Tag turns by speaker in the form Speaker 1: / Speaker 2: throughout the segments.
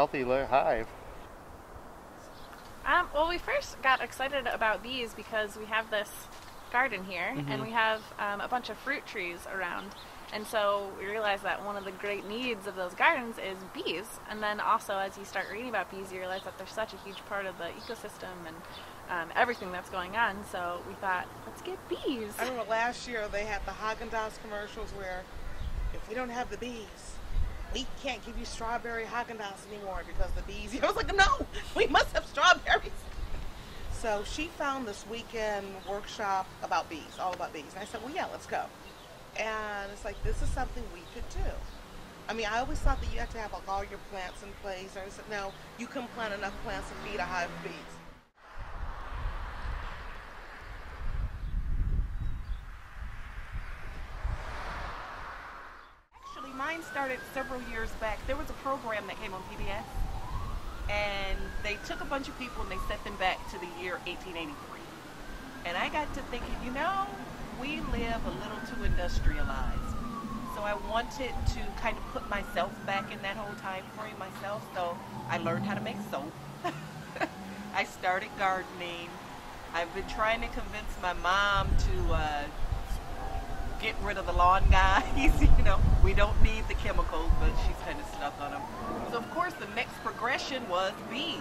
Speaker 1: healthy hive.
Speaker 2: Well, we first got excited about bees because we have this garden here, and we have a bunch of fruit trees around. And so we realized that one of the great needs of those gardens is bees. And then also, as you start reading about bees, you realize that they're such a huge part of the ecosystem and everything that's going on. So we thought, let's get bees.
Speaker 3: I remember last year they had the Haagen-Dazs commercials where if we don't have the bees, we can't give you strawberry Haagen-Dazs anymore because the bees. I was like, no, we must have strawberries. So she found this weekend workshop about bees, all about bees. And I said, well, yeah, let's go. And it's like, this is something we could do. I mean, I always thought that you had to have like all your plants in place. And I said, no, you can plant enough plants to feed a hive of bees. Actually, mine started several years back. There was a program that came on PBS, and they took a bunch of people and they set them back to the year 1883. And I got to thinking, you know, we live a little too industrialized. So I wanted to kind of put myself back in that whole time frame myself. So I learned how to make soap. I started gardening. I've been trying to convince my mom to get rid of the lawn guys. You know, we don't need the chemicals, but she's kind of stuck on them. So of course the next progression was bees.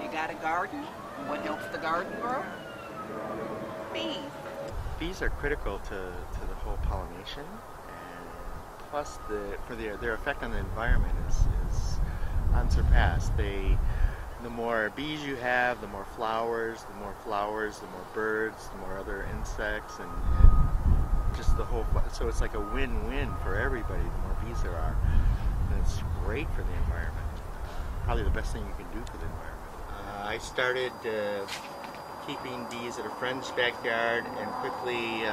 Speaker 3: You got a garden. What helps the garden grow? Bees.
Speaker 1: Bees are critical to the whole pollination, and plus their effect on the environment is unsurpassed. The more bees you have, the more flowers, the more birds, the more other insects, and just the whole. So it's like a win-win for everybody. The more bees there are, and it's great for the environment. Probably the best thing you can do for the environment. I started keeping bees at a friend's backyard, and quickly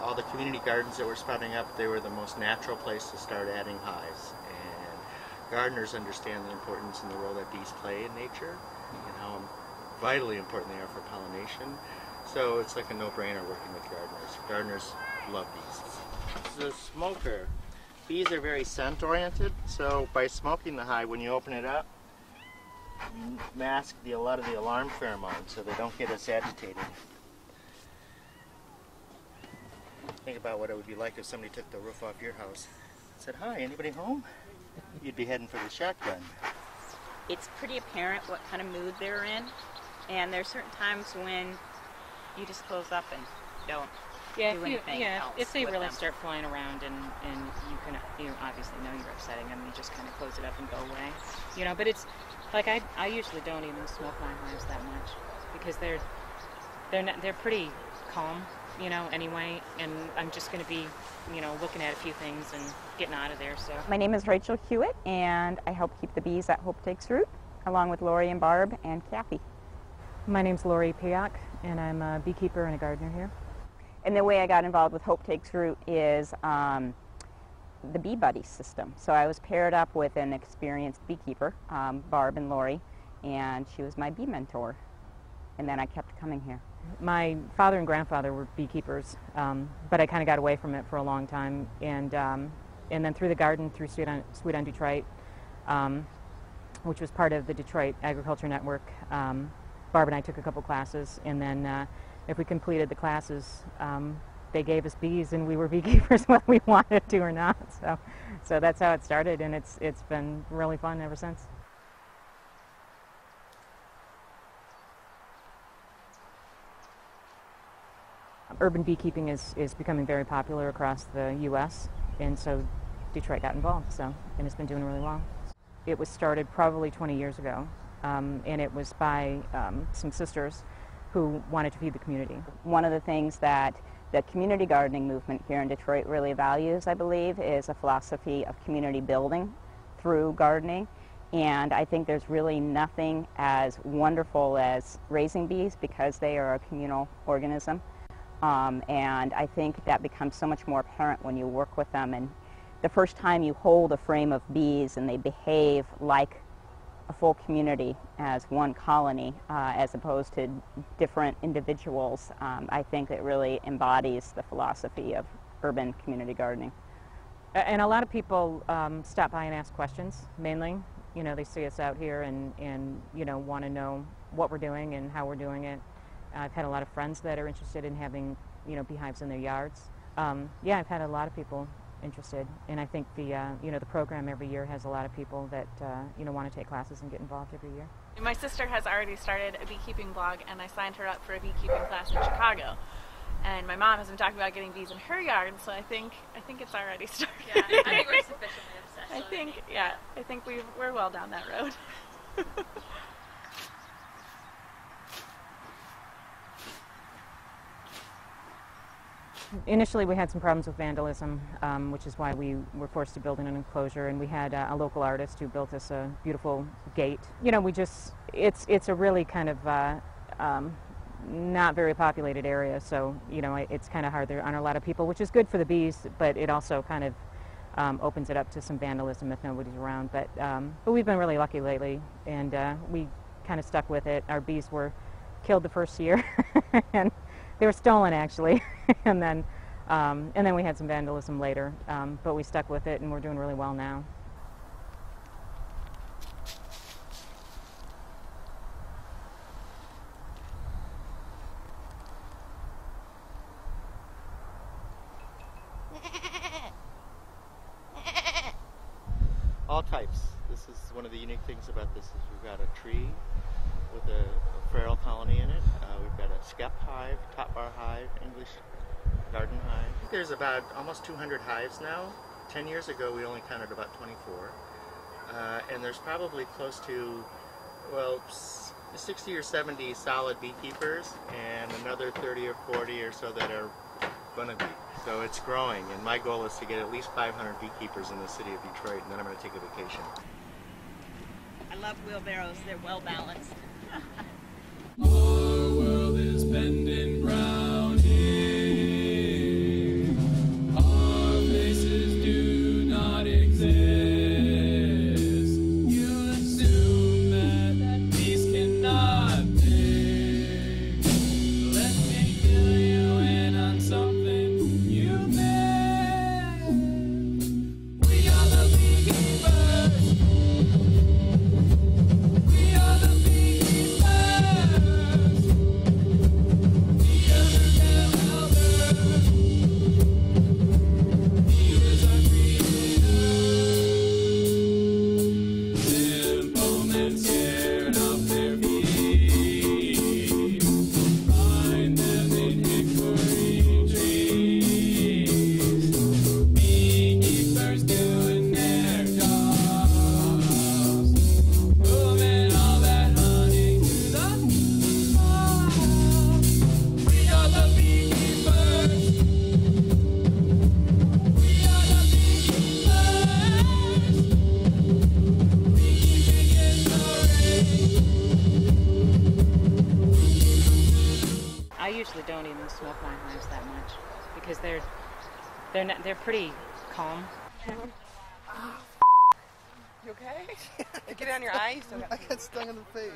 Speaker 1: all the community gardens that were sprouting up, they were the most natural place to start adding hives. And gardeners understand the importance and the role that bees play in nature and how vitally important they are for pollination. So it's like a no-brainer working with gardeners. Gardeners love bees. This is a smoker. Bees are very scent-oriented, so by smoking the hive, when you open it up, you mask a lot of the alarm pheromones so they don't get us agitated. Think about what it would be like if somebody took the roof off your house and said, "Hi, anybody home?" You'd be heading for the shotgun.
Speaker 4: It's pretty apparent what kind of mood they're in, and there's certain times when you just close up and don't do anything else.
Speaker 5: If they really
Speaker 4: them.
Speaker 5: start flying around and you obviously know you're upsetting them, you just kind of close it up and go away. You know, but it's like I usually don't even smoke my hives that much because they're pretty calm, you know, anyway, and I'm just going to be, you know, looking at a few things and getting out of there. So
Speaker 6: my name is Rachel Hewitt, and I help keep the bees at Hope Takes Root, along with Lori and Barb and Kathy.
Speaker 7: My name's Lori Piak, and I'm a beekeeper and a gardener here.
Speaker 6: And the way I got involved with Hope Takes Root is the Bee Buddy system. So I was paired up with an experienced beekeeper, Barb and Lori, and she was my bee mentor. And then I kept coming here.
Speaker 7: My father and grandfather were beekeepers, but I kind of got away from it for a long time. And then through the garden, through Sweet on Detroit, which was part of the Detroit Agriculture Network, Barb and I took a couple classes, and then if we completed the classes, they gave us bees, and we were beekeepers whether we wanted to or not. So that's how it started, and it's been really fun ever since. Urban beekeeping is becoming very popular across the U.S., and so Detroit got involved, and it's been doing really well. It was started probably 20 years ago, and it was by some sisters who wanted to feed the community.
Speaker 6: One of the things that the community gardening movement here in Detroit really values, I believe, is a philosophy of community building through gardening. And I think there's really nothing as wonderful as raising bees because they are a communal organism. And I think that becomes so much more apparent when you work with them. And the first time you hold a frame of bees and they behave like a full community as one colony as opposed to different individuals, I think it really embodies the philosophy of urban community gardening.
Speaker 7: And a lot of people stop by and ask questions, mainly. You know, they see us out here and you know, want to know what we're doing and how we're doing it. I've had a lot of friends that are interested in having, you know, beehives in their yards. Yeah, I've had a lot of people interested, and I think the you know, the program every year has a lot of people that you know, want to take classes and get involved every year.
Speaker 2: My sister has already started a beekeeping blog, and I signed her up for a beekeeping class in Chicago. And my mom has been talking about getting bees in her yard, so I think it's already started.
Speaker 4: Yeah, I think we're sufficiently obsessed.
Speaker 2: I think we're well down that road.
Speaker 7: Initially, we had some problems with vandalism, which is why we were forced to build in an enclosure, and we had a local artist who built us a beautiful gate. You know, it's a really kind of not very populated area, so, you know, it's kind of hard. There aren't a lot of people, which is good for the bees, but it also kind of opens it up to some vandalism if nobody's around. But we've been really lucky lately, and we kind of stuck with it. Our bees were killed the first year, and they were stolen, actually, and then we had some vandalism later, but we stuck with it, and we're doing really well now.
Speaker 1: All types. This is one of the unique things about this is we've got a tree with a feral colony in it. We've got a skep hive, top bar hive, English garden hive. I think there's about almost 200 hives now. 10 years ago we only counted about 24. And there's probably close to, well, 60 or 70 solid beekeepers and another 30 or 40 or so that are going to be. So it's growing, and my goal is to get at least 500 beekeepers in the city of Detroit, and then I'm going to take a vacation.
Speaker 4: I love wheelbarrows. They're well balanced.
Speaker 8: Our world is bending brown here. Our faces do not exist. You assume that peace cannot be. Let me fill you in on something you missed. We are the beekeepers. We are the beekeepers.
Speaker 5: I usually don't even smoke my hives that much because they're pretty calm.
Speaker 9: You okay? Get it on your eye?
Speaker 10: I got stung in the face.